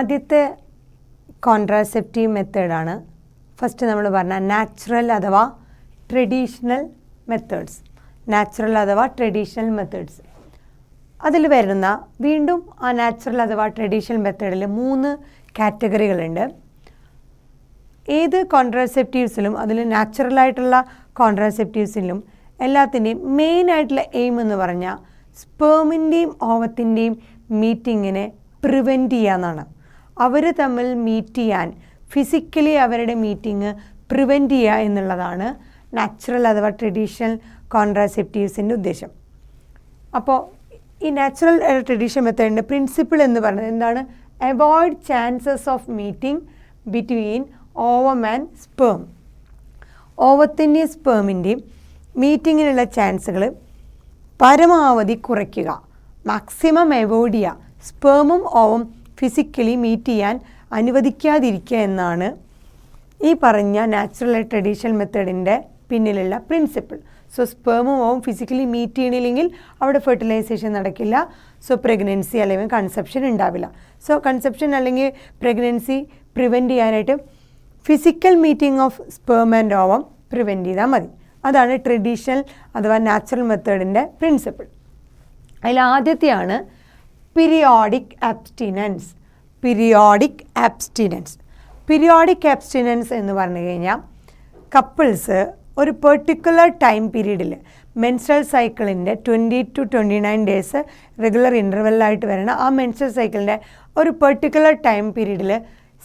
ആദ്യത്തെ കോൺട്രാസെപ്റ്റീവ് മെത്തേഡാണ് ഫസ്റ്റ് നമ്മൾ പറഞ്ഞ നാച്ചുറൽ അഥവാ ട്രഡീഷണൽ മെത്തേഡ്സ്. നാച്ചുറൽ അഥവാ ട്രഡീഷണൽ മെത്തേഡ്സ് അതിൽ വരുന്ന വീണ്ടും ആ നാച്ചുറൽ അഥവാ ട്രഡീഷണൽ മെത്തേഡിൽ 3 കാറ്റഗറികളുണ്ട്. ഏത് കോൺട്രാസെപ്റ്റീവ്സിലും അതിൽ നാച്ചുറലായിട്ടുള്ള കോൺട്രാസെപ്റ്റീവ്സിലും എല്ലാത്തിൻ്റെയും മെയിനായിട്ടുള്ള എയിം എന്ന് പറഞ്ഞാൽ സ്പേമിൻ്റെയും ഓവത്തിൻ്റെയും മീറ്റിങ്ങിനെ പ്രിവെൻറ്റ് ചെയ്യാമെന്നാണ്. അവർ തമ്മിൽ മീറ്റ് ചെയ്യാൻ ഫിസിക്കലി അവരുടെ മീറ്റിംഗ് പ്രിവെൻറ്റ് ചെയ്യുക എന്നുള്ളതാണ് നാച്ചുറൽ അഥവാ ട്രഡീഷണൽ കോൺട്രാസെപ്റ്റീവ്സിൻ്റെ ഉദ്ദേശം. അപ്പോൾ ഈ നാച്ചുറൽ ട്രഡീഷണൽ മെത്തേഡിൻ്റെ പ്രിൻസിപ്പിൾ എന്ന് പറയുന്നത് എന്താണ്? Avoid chances of meeting between ovum and sperm. ഓവത്തിൻ്റെയും സ്പേമിൻ്റെയും മീറ്റിങ്ങിനുള്ള ചാൻസുകൾ പരമാവധി കുറയ്ക്കുക, മാക്സിമം അവോയ്ഡ് ചെയ്യുക. സ്പേമും ഓവം ഫിസിക്കലി മീറ്റ് ചെയ്യാൻ അനുവദിക്കാതിരിക്കുക എന്നാണ് ഈ പറഞ്ഞ നാച്ചുറൽ ട്രഡീഷണൽ മെത്തേഡിൻ്റെ പിന്നിലുള്ള പ്രിൻസിപ്പിൾ. സോ സ്പേമും ഓവും ഫിസിക്കലി മീറ്റ് ചെയ്യണില്ലെങ്കിൽ അവിടെ ഫെർട്ടിലൈസേഷൻ നടക്കില്ല. സോ പ്രഗ്നൻസി അല്ലെങ്കിൽ കൺസെപ്ഷൻ ഉണ്ടാവില്ല. സോ കൺസെപ്ഷൻ അല്ലെങ്കിൽ പ്രഗ്നൻസി പ്രിവെൻറ്റ് ചെയ്യാനായിട്ട് physical meeting of sperm and ovum prevent ചെയ്താൽ മതി. അതാണ് ട്രഡീഷണൽ അഥവാ നാച്ചുറൽ മെത്തേഡിൻ്റെ പ്രിൻസിപ്പിൾ. അതിൽ ആദ്യത്തെയാണ് periodic abstinence. Periodic abstinence. Periodic abstinence എന്ന് പറഞ്ഞു കഴിഞ്ഞാൽ കപ്പിൾസ് ഒരു പെർട്ടിക്കുലർ ടൈം പീരീഡിൽ മെൻസ്ട്രൽ സൈക്കിളിൻ്റെ 20 to 29 ഡേയ്സ് റെഗുലർ ഇൻ്റർവെല്ലായിട്ട് വരണം. ആ മെൻസ്ട്രൽ സൈക്കിളിൻ്റെ ഒരു പെർട്ടിക്കുലർ ടൈം പീരീഡിൽ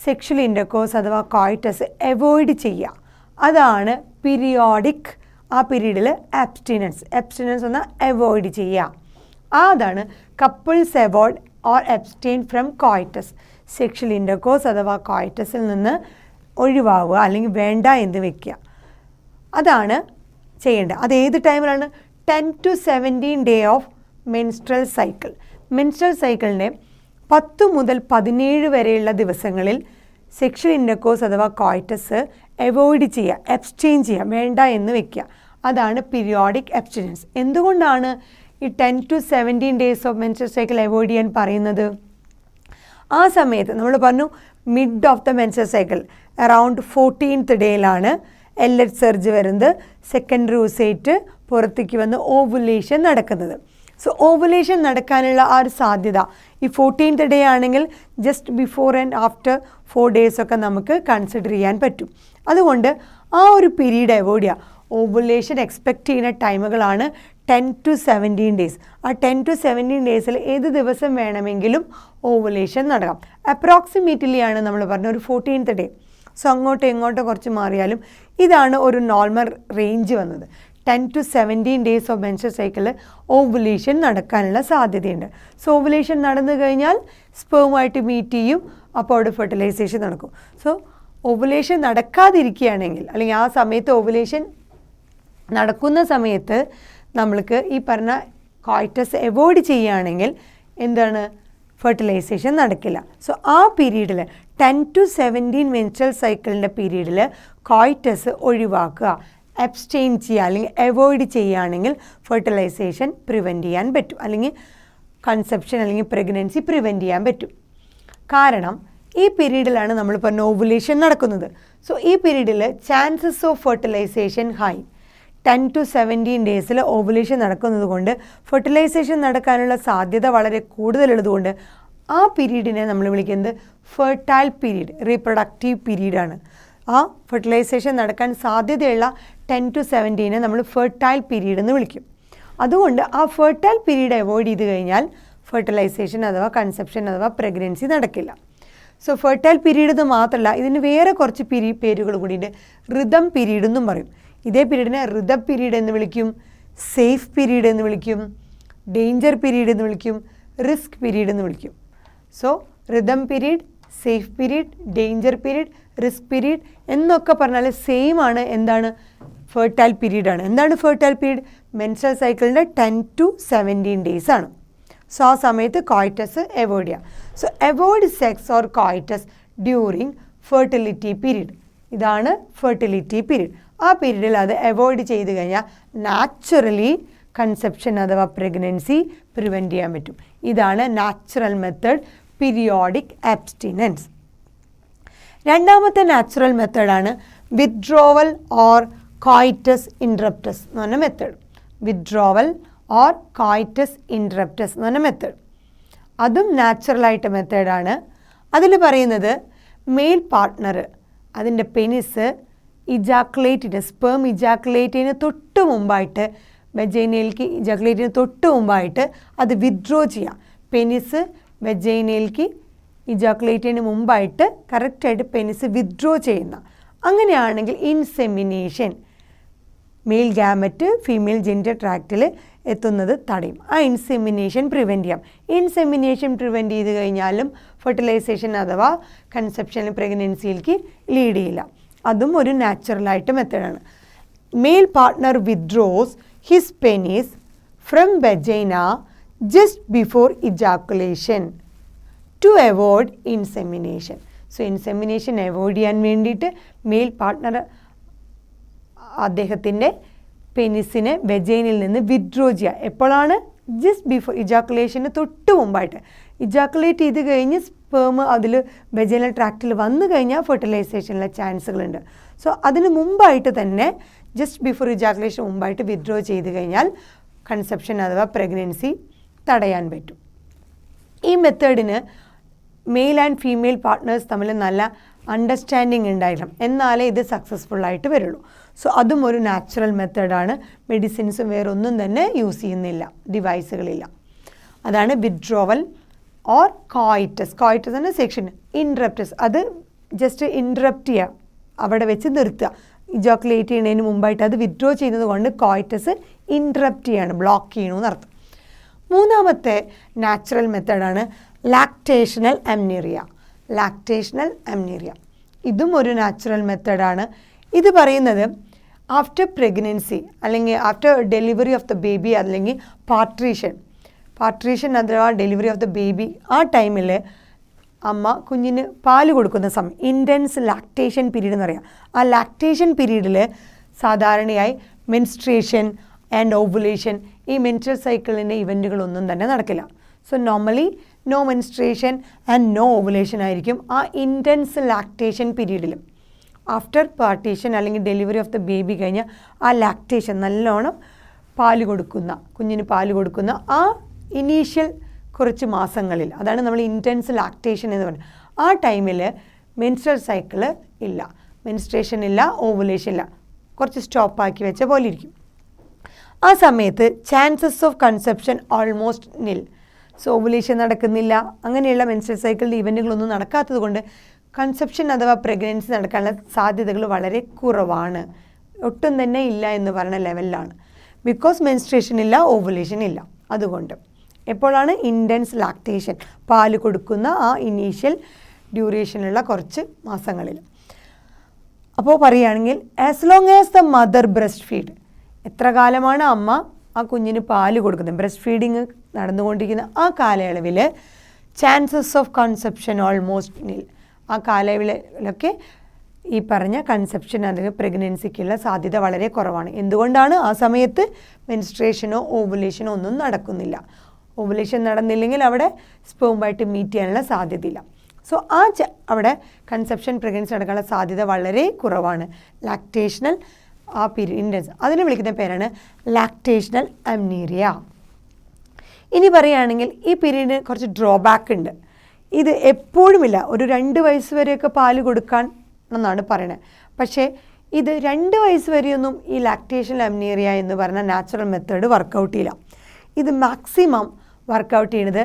സെക്ഷൽ ഇൻ്റർകോഴ്സ് അഥവാ കോയിറ്റസ് അവോയ്ഡ് ചെയ്യുക. അതാണ് പീരിയോഡിക്. ആ പീരീഡിൽ അബ്സ്റ്റിനൻസ്. അബ്സ്റ്റിനൻസ് എന്നാൽ അവോയ്ഡ് ചെയ്യുക. അതാണ് couples avoid or abstain from coitus. Sexual intercourse അഥവാ കോയിറ്റസിൽ നിന്ന് ഒഴിവാവുക അല്ലെങ്കിൽ വേണ്ട എന്ന് വെക്കുക. അതാണ് ചെയ്യേണ്ടത്. അത് ഏത് ടൈമിലാണ്? 10 to 17 day of menstrual cycle. Menstrual സൈക്കിളിൻ്റെ 10 മുതൽ 17 വരെയുള്ള ദിവസങ്ങളിൽ സെക്ഷൽ ഇൻ്റർകോഴ്സ് അഥവാ കോയിറ്റസ് അവോയ്ഡ് ചെയ്യുക, അബ്സ്റ്റെയിൻ ചെയ്യുക, വേണ്ട എന്ന് വെക്കുക. അതാണ് പീരിയോഡിക് അബ്സ്റ്റിനൻസ്. എന്തുകൊണ്ടാണ് ഈ 10 to 17 days of menstrual cycle avoid ചെയ്യാൻ പറയുന്നത്? ആ സമയത്ത് നമ്മൾ പറഞ്ഞു mid of the menstrual cycle around 14th ഡേയിലാണ് എൽഎച്ച് സർജ് വരുന്നത്. സെക്കൻഡറി ഓസേറ്റ് പുറത്തേക്ക് വന്ന് ഓവുലേഷൻ നടക്കുന്നത്. സോ ഓവുലേഷൻ നടക്കാനുള്ള ആ ഒരു സാധ്യത ഈ 14th ഡേ ആണെങ്കിൽ just before and after 4 days ഒക്കെ നമുക്ക് കൺസിഡർ ചെയ്യാൻ പറ്റും. അതുകൊണ്ട് ആ ഒരു പീരീഡ് അവോയ്ഡ് ചെയ്യുക. ഓവുലേഷൻ എക്സ്പെക്റ്റ് ചെയ്യുന്ന ടൈമുകളാണ് 10 to 17 ഡേയ്സ്. ആ 10 to 17 ഡേയ്സിൽ ഏത് ദിവസം വേണമെങ്കിലും ഓവുലേഷൻ നടക്കാം. അപ്രോക്സിമേറ്റ്ലി ആണ് നമ്മൾ പറഞ്ഞ ഒരു 14th ഡേ. സോ അങ്ങോട്ടോ ഇങ്ങോട്ടോ കുറച്ച് മാറിയാലും ഇതാണ് ഒരു നോർമൽ റേഞ്ച് വന്നത്. 10 to 17 ഡേയ്സ് ഓഫ് മെൻസ്ട്രൽ സൈക്കിളിൽ ഓവുലേഷൻ നടക്കാനുള്ള സാധ്യതയുണ്ട്. സോ ഓവുലേഷൻ നടന്നു കഴിഞ്ഞാൽ സ്പേമുമായിട്ട് മീറ്റ് ചെയ്യും. അപ്പോൾ അവിടെ ഫെർട്ടിലൈസേഷൻ നടക്കും. സോ ഓവുലേഷൻ നടക്കാതിരിക്കുകയാണെങ്കിൽ അല്ലെങ്കിൽ ആ സമയത്ത് ഓവുലേഷൻ നടക്കുന്ന സമയത്ത് നമ്മൾക്ക് ഈ പറഞ്ഞ കോയിറ്റസ് അവോയ്ഡ് ചെയ്യുകയാണെങ്കിൽ എന്താണ്? ഫെർട്ടിലൈസേഷൻ നടക്കില്ല. സോ ആ പീരീഡിൽ 10 to 17 മെൻസ്ട്രൽ സൈക്കിളിൻ്റെ പീരീഡിൽ കോയിറ്റസ് ഒഴിവാക്കുക, അബ്സ്റ്റെയിൻ ചെയ്യുക അല്ലെങ്കിൽ അവോയ്ഡ് ചെയ്യുകയാണെങ്കിൽ ഫെർട്ടിലൈസേഷൻ പ്രിവെൻറ്റ് ചെയ്യാൻ പറ്റും, അല്ലെങ്കിൽ കൺസെപ്ഷൻ അല്ലെങ്കിൽ പ്രഗ്നൻസി പ്രിവെൻറ്റ് ചെയ്യാൻ പറ്റും. കാരണം ഈ പീരീഡിലാണ് നമ്മൾ പറഞ്ഞ ഓവുലേഷൻ നടക്കുന്നത്. സോ ഈ പീരീഡിൽ chances of fertilisation high. 10 to 17 ഡേയ്സിൽ ഓവുലേഷൻ നടക്കുന്നത് കൊണ്ട് ഫെർട്ടിലൈസേഷൻ നടക്കാനുള്ള സാധ്യത വളരെ കൂടുതലുള്ളതുകൊണ്ട് ആ പീരീഡിനെ നമ്മൾ വിളിക്കുന്നത് ഫെർട്ടൈൽ പീരീഡ്, റീപ്രൊഡക്റ്റീവ് പീരീഡാണ്. ആ ഫെർട്ടിലൈസേഷൻ നടക്കാൻ സാധ്യതയുള്ള 10 to 17 നമ്മൾ ഫെർട്ടൈൽ പീരീഡ് എന്ന് വിളിക്കും. അതുകൊണ്ട് ആ ഫെർട്ടൈൽ പീരീഡ് അവോയ്ഡ് ചെയ്ത് കഴിഞ്ഞാൽ ഫെർട്ടിലൈസേഷൻ അഥവാ കൺസെപ്ഷൻ അഥവാ പ്രഗ്നൻസി നടക്കില്ല. സോ ഫെർട്ടൈൽ പീരീഡ് എന്ന് മാത്രമല്ല, ഇതിന് വേറെ കുറച്ച് പേരുകൾ കൂടിയുണ്ട്. റിതം പീരീഡ് എന്നും പറയും. ഇതേ പീരീഡിനെ റിതം പീരീഡ് എന്ന് വിളിക്കും, സേഫ് പീരീഡ് എന്ന് വിളിക്കും, ഡേഞ്ചർ പീരീഡ് എന്ന് വിളിക്കും, റിസ്ക് പീരീഡ് എന്ന് വിളിക്കും. So rhythm period, safe period, danger period, risk period എന്നൊക്കെ പറഞ്ഞാൽ സെയിം ആണ്. എന്താണ്? ഫെർട്ടൈൽ പീരീഡാണ്. എന്താണ് ഫെർട്ടൈൽ പീരീഡ്? മെൻസ്ട്രൽ സൈക്കിളിൻ്റെ 10 to 17 ഡേയ്സ് ആണ്. സോ ആ സമയത്ത് കോയിറ്റസ് അവോയ്ഡ് ചെയ്യുക. So avoid sex or coitus during fertility period. ഇതാണ് ഫെർട്ടിലിറ്റി പീരീഡ്. ആ പീരീഡിൽ അത് അവോയ്ഡ് ചെയ്ത് കഴിഞ്ഞാൽ നാച്ചുറലി കൺസെപ്ഷൻ അഥവാ പ്രഗ്നൻസി പ്രിവെൻറ്റ് ചെയ്യാൻ പറ്റും. ഇതാണ് നാച്ചുറൽ മെത്തേഡ് പീരിയോഡിക് ആബ്സ്റ്റിനൻസ്. രണ്ടാമത്തെ നാച്ചുറൽ മെത്തേഡാണ് വിത്ഡ്രോവൽ ഓർ കോയിറ്റസ് ഇൻട്രപ്റ്റസ് എന്ന് പറഞ്ഞ മെത്തേഡ്. വിത്ഡ്രോവൽ ഓർ കോയിറ്റസ് ഇൻട്രപ്റ്റസ് എന്ന് പറഞ്ഞ മെത്തേഡ് അതും നാച്ചുറലായിട്ട് മെത്തേഡാണ്. അതിൽ പറയുന്നത് മെയിൽ പാർട്ട്ണർ അതിൻ്റെ പെനിസ് ഇജാക്കുലേറ്റിന് സ്പേം ഇജാക്കുലേറ്റിന് തൊട്ട് മുമ്പായിട്ട് വെജൈനയിലേക്ക് ഇജാക്കുലേറ്റിന് തൊട്ട് മുമ്പായിട്ട് അത് വിത്ഡ്രോ ചെയ്യുക. പെനിസ് വെജൈനയിലേക്ക് ഇജാക്കുലേറ്റിന് മുമ്പായിട്ട് കറക്റ്റായിട്ട് പെനിസ് വിത്ഡ്രോ ചെയ്യുന്ന അങ്ങനെയാണെങ്കിൽ insemination male gamete female genital ട്രാക്റ്റിൽ എത്തുന്നത് തടയും. ആ ഇൻസെമിനേഷൻ പ്രിവെൻറ്റ് ചെയ്യാം. ഇൻസെമിനേഷൻ പ്രിവെൻറ്റ് ചെയ്ത് കഴിഞ്ഞാലും ഫെർട്ടിലൈസേഷൻ അഥവാ കൺസെപ്ഷൻ പ്രഗ്നൻസിയിലേക്ക് ലീഡ് ചെയ്യില്ല. അതും ഒരു നാച്ചുറലായിട്ട് മെത്തേഡാണ്. Male partner withdraws his penis from vagina just before ejaculation to avoid insemination. So insemination avoid ചെയ്യാൻ വേണ്ടിയിട്ട് മെയിൽ പാർട്ട്ണർ അദ്ദേഹത്തിൻ്റെ പെനിസിനെ വെജൈനിൽ നിന്ന് വിത്ഡ്രോ ചെയ്യുക. എപ്പോഴാണ്? ജസ്റ്റ് ബിഫോർ ഇജാക്കുലേഷന് തൊട്ട് മുമ്പായിട്ട്. ഇജാക്കുലേറ്റ് ചെയ്ത് കഴിഞ്ഞ് സ്പേം അതിൽ വെജൈനൽ ട്രാക്റ്റിൽ വന്നു കഴിഞ്ഞാൽ ഫെർട്ടിലൈസേഷനുള്ള ചാൻസുകളുണ്ട്. സോ അതിന് മുമ്പായിട്ട് തന്നെ ജസ്റ്റ് ബിഫോർ ഇജാക്കുലേഷൻ മുമ്പായിട്ട് വിത്ഡ്രോ ചെയ്ത് കഴിഞ്ഞാൽ കൺസെപ്ഷൻ അഥവാ പ്രഗ്നൻസി തടയാൻ പറ്റും. ഈ മെത്തേഡിന് മെയിൽ ആൻഡ് ഫീമെയിൽ പാർട്ട്നേഴ്സ് തമ്മിൽ നല്ല അണ്ടർസ്റ്റാൻഡിങ് ഉണ്ടായിരിക്കണം, എന്നാലേ ഇത് സക്സസ്ഫുള്ളായിട്ട് വരുള്ളൂ. സോ അതും ഒരു നാച്ചുറൽ മെത്തേഡാണ്. മെഡിസിൻസും വേറെ ഒന്നും തന്നെ യൂസ് ചെയ്യുന്നില്ല, ഡിവൈസുകളില്ല. അതാണ് വിത്ഡ്രോവൽ ഓർ കോയിറ്റസ്. കോയിറ്റസ് എന്ന സെക്ഷൻ. ഇൻട്രപ്റ്റസ് അത് ജസ്റ്റ് ഇൻട്രപ്റ്റ് ചെയ്യുക, അവിടെ വെച്ച് നിർത്തുക. ഇജാക്കുലേറ്റ് ചെയ്യുന്നതിന് മുമ്പായിട്ട് അത് വിത്ഡ്രോ ചെയ്യുന്നത് കൊണ്ട് കോയിറ്റസ് ഇൻട്രപ്റ്റ് ചെയ്യാണ്, ബ്ലോക്ക് ചെയ്യണമെന്ന് അർത്ഥം. മൂന്നാമത്തെ നാച്ചുറൽ മെത്തേഡാണ് ലാക്ടേഷണൽ അമ്നീറിയ. ലാക്ടേഷണൽ അമ്നീറിയ ഇതും ഒരു നാച്ചുറൽ മെത്തേഡാണ്. ഇത് പറയുന്നത് ആഫ്റ്റർ പ്രഗ്നൻസി അല്ലെങ്കിൽ after delivery of the baby അല്ലെങ്കിൽ പാർട്രീഷൻ അഥവാ ഡെലിവറി ഓഫ് ദ ബേബി ആ ടൈമിൽ അമ്മ കുഞ്ഞിന് പാല് കൊടുക്കുന്ന സമയം ഇൻറ്റൻസ് ലാക്ടേഷൻ പീരീഡ് എന്ന് പറയാം. ആ ലാക്ടേഷൻ പീരീഡിൽ സാധാരണയായി മെൻസ്ട്രേഷൻ ആൻഡ് ഓവുലേഷൻ ഈ മെൻസ്ട്രൽ സൈക്കിളിൻ്റെ ഇവൻറ്റുകളൊന്നും തന്നെ നടക്കില്ല. So normally no menstruation and no ovulation ആയിരിക്കും ആ ഇൻറ്റൻസ് ലാക്ടേഷൻ പീരീഡിലും. ആഫ്റ്റർ പാർട്ടീഷൻ അല്ലെങ്കിൽ ഡെലിവറി ഓഫ് ദ ബേബി കഴിഞ്ഞ് ആ ലാക്ടേഷൻ നല്ലോണം കുഞ്ഞിന് പാല് കൊടുക്കുന്ന ആ ഇനീഷ്യൽ കുറച്ച് മാസങ്ങളിൽ, അതാണ് നമ്മൾ ഇൻറ്റൻസ് ലാക്ടേഷൻ എന്ന് പറയുന്നത്. ആ ടൈമിൽ മെൻസ്ട്രൽ സൈക്കിള് ഇല്ല, മെൻസ്ട്രേഷൻ ഇല്ല, ഓവുലേഷൻ ഇല്ല, കുറച്ച് സ്റ്റോപ്പാക്കി വെച്ച പോലെ ഇരിക്കും. ആ സമയത്ത് ചാൻസസ് ഓഫ് കൺസെപ്ഷൻ ഓൾമോസ്റ്റ് നിൽ. സോ ഓവുലേഷൻ നടക്കുന്നില്ല, അങ്ങനെയുള്ള മെൻസ്ട്രൽ സൈക്കിളിൻ്റെ ഇവൻറ്റുകളൊന്നും നടക്കാത്തത് കൊണ്ട് കൺസെപ്ഷൻ അഥവാ പ്രഗ്നൻസി നടക്കാനുള്ള സാധ്യതകൾ വളരെ കുറവാണ്, ഒട്ടും തന്നെ ഇല്ല എന്ന് പറഞ്ഞ ലെവലിലാണ്. ബിക്കോസ് മെൻസ്ട്രേഷൻ ഇല്ല, ഓവുലേഷൻ ഇല്ല. അതുകൊണ്ട് എപ്പോഴാണ് ഇൻറ്റൻസ് ലാക്ടേഷൻ, പാല് കൊടുക്കുന്ന ആ ഇനീഷ്യൽ ഡ്യൂറേഷനുള്ള കുറച്ച് മാസങ്ങളിൽ. അപ്പോൾ പറയുകയാണെങ്കിൽ as long as the mother breast feed, എത്ര കാലമാണ് അമ്മ ആ കുഞ്ഞിന് പാല് കൊടുക്കുന്നത്, ബ്രസ്റ്റ് ഫീഡിങ് നടന്നുകൊണ്ടിരിക്കുന്ന ആ കാലയളവിൽ ചാൻസസ് ഓഫ് കൺസെപ്ഷൻ ഓൾമോസ്റ്റ് നിൽ. ആ കാലയളവിലൊക്കെ ഈ പറഞ്ഞ കൺസെപ്ഷൻ അല്ലെങ്കിൽ പ്രഗ്നൻസിക്കുള്ള സാധ്യത വളരെ കുറവാണ്. എന്തുകൊണ്ടാണ്? ആ സമയത്ത് മെൻസ്ട്രേഷനോ ഓവുലേഷനോ ഒന്നും നടക്കുന്നില്ല. ഓവുലേഷൻ നടന്നില്ലെങ്കിൽ അവിടെ സ്പേമുമായിട്ട് മീറ്റ് ചെയ്യാനുള്ള സാധ്യതയില്ല. സോ അവിടെ കൺസെപ്ഷൻ പ്രഗ്നൻസി നടക്കാനുള്ള സാധ്യത വളരെ കുറവാണ്. ലാക്ടേഷണൽ ആ പീരീഡ് അതിനെ വിളിക്കുന്ന പേരാണ് ലാക്ടേഷണൽ അമ്നീറിയ. ഇനി പറയുകയാണെങ്കിൽ ഈ പീരീഡിന് കുറച്ച് ഡ്രോബാക്ക് ഉണ്ട്. ഇത് എപ്പോഴുമില്ല, ഒരു 2 വയസ്സ് വരെയൊക്കെ പാല് കൊടുക്കാൻ എന്നാണ് പറയണത്. പക്ഷേ ഇത് 2 വയസ്സ് വരെയൊന്നും ഈ ലാക്ടേഷൻ അമ്നീറിയ എന്ന് പറഞ്ഞ നാച്ചുറൽ മെത്തേഡ് വർക്കൗട്ട് ചെയ്യില്ല. ഇത് മാക്സിമം വർക്കൗട്ട് ചെയ്യുന്നത്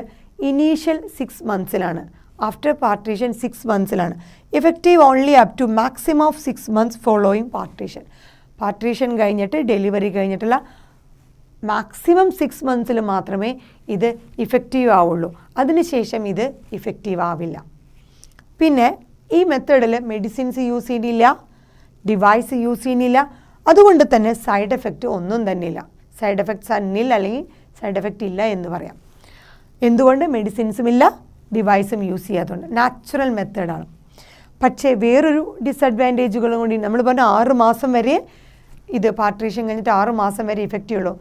ഇനീഷ്യൽ 6 മന്ത്സിലാണ്, ആഫ്റ്റർ പാർട്ടീഷൻ 6 മന്ത്സിലാണ്. Effective only up to maximum of 6 months following partition കഴിഞ്ഞിട്ട് ഡെലിവറി കഴിഞ്ഞിട്ടുള്ള മാക്സിമം 6 മന്ത്സിൽ മാത്രമേ ഇത് ഇഫക്റ്റീവ് ആവുള്ളൂ. അതിനുശേഷം ഇത് ഇഫക്റ്റീവ് ആവില്ല. പിന്നെ ഈ മെത്തേഡിൽ മെഡിസിൻസ് യൂസ് ചെയ്യുന്നില്ല, ഡിവൈസ് യൂസ് ചെയ്യുന്നില്ല. അതുകൊണ്ട് തന്നെ സൈഡ് എഫക്റ്റ് ഒന്നും തന്നെ ഇല്ല. സൈഡ് എഫക്ട്സ് അന്നിൽ അല്ലെങ്കിൽ സൈഡ് എഫക്റ്റ് ഇല്ല എന്ന് പറയാം. എന്തുകൊണ്ട്? മെഡിസിൻസും ഇല്ല, ഡിവൈസും യൂസ് ചെയ്യാത്തതുകൊണ്ട്. നാച്ചുറൽ മെത്തേഡാണ്. പക്ഷേ വേറൊരു ഡിസഡ്വാൻറ്റേജുകളും കൂടി. നമ്മൾ പറഞ്ഞ 6 മാസം വരെ ഇത് പാർട്ടീഷൻ കഴിഞ്ഞിട്ട് 6 മാസം വരെ ഇഫക്റ്റ് ഉള്ളൂ.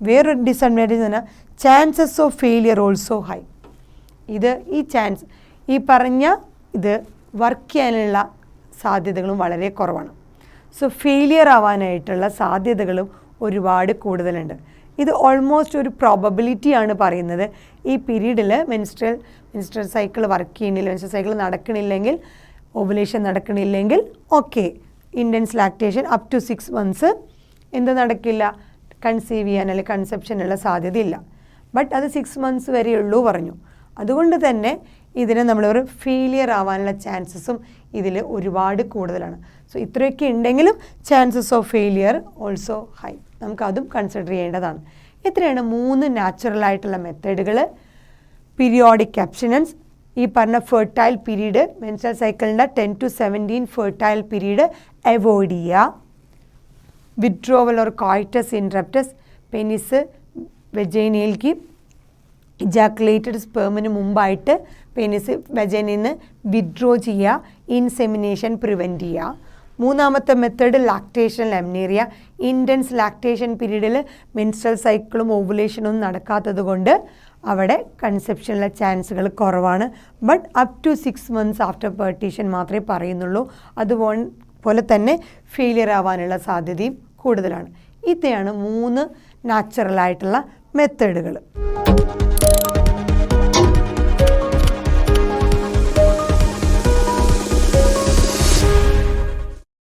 വേറൊരു ഡിസഡ്വാൻറ്റേജ് എന്ന് പറഞ്ഞാൽ chances of failure also high. ഈ ചാൻസ് ഈ പറഞ്ഞ ഇത് വർക്ക് ചെയ്യാനുള്ള സാധ്യതകളും വളരെ കുറവാണ്. സോ ഫെയിലിയർ ആവാനായിട്ടുള്ള സാധ്യതകളും ഒരുപാട് കൂടുതലുണ്ട്. ഇത് ഓൾമോസ്റ്റ് ഒരു പ്രോബബിലിറ്റിയാണ് പറയുന്നത്. ഈ പീരീഡിൽ മെൻസ്ട്രൽ സൈക്കിൾ വർക്ക് ചെയ്യണില്ല, മെൻസ്ട്രൽ സൈക്കിൾ നടക്കണില്ലെങ്കിൽ, ഓവുലേഷൻ നടക്കണില്ലെങ്കിൽ okay, intense lactation up to 6 months എന്ത് നടക്കില്ല, കൺസീവ് ചെയ്യാൻ അല്ലെങ്കിൽ കൺസെപ്ഷനുള്ള സാധ്യതയില്ല. ബട്ട് അത് 6 months വരെയുള്ളൂ പറഞ്ഞു. അതുകൊണ്ട് തന്നെ ഇതിനെ നമ്മളൊരു ഫെയിലിയർ ആവാനുള്ള ചാൻസസും ഇതിൽ ഒരുപാട് കൂടുതലാണ്. സോ ഇത്രയൊക്കെ ഉണ്ടെങ്കിലും chances of failure also high. നമുക്കതും കൺസിഡർ ചെയ്യേണ്ടതാണ്. ഇത്രയാണ് 3 നാച്ചുറലായിട്ടുള്ള മെത്തേഡുകൾ. പീരിയോഡിക് അബ്സ്റ്റിനൻസ്, ഈ പറഞ്ഞ ഫെർട്ടൈൽ പീരീഡ്, മെൻസ്ട്രൽ സൈക്കിളിൻ്റെ 10 to 17 ഫെർട്ടൈൽ പീരീഡ് അവോയ്ഡ് ചെയ്യുക. വിഡ്രോവൽ ഓർ കോയിറ്റസ് ഇൻട്രപ്റ്റസ്, പെനിസ് വെജൈനയിലേക്ക് ഇജാക്കുലേറ്റഡ് സ്പേമിന് മുമ്പായിട്ട് പെനിസ് വെജൈനയിൽ നിന്ന് വിഡ്രോ ചെയ്യുക, ഇൻസെമിനേഷൻ പ്രിവെൻറ്റ് ചെയ്യുക. മൂന്നാമത്തെ method lactation amenorrhoea. Intense lactation പീരീഡിൽ മെൻസ്ട്രൽ സൈക്കിളും ഓവുലേഷനും നടക്കാത്തത് കൊണ്ട് അവിടെ കൺസെപ്ഷനുള്ള ചാൻസുകൾ കുറവാണ്. But up to 6 months after partition മാത്രമേ പറയുന്നുള്ളൂ. അതുപോലെ തന്നെ ഫെയിലിയർ ആവാനുള്ള സാധ്യതയും കൂടുതലാണ്. ഇത്രയാണ് 3 നാച്ചുറലായിട്ടുള്ള മെത്തേഡുകൾ.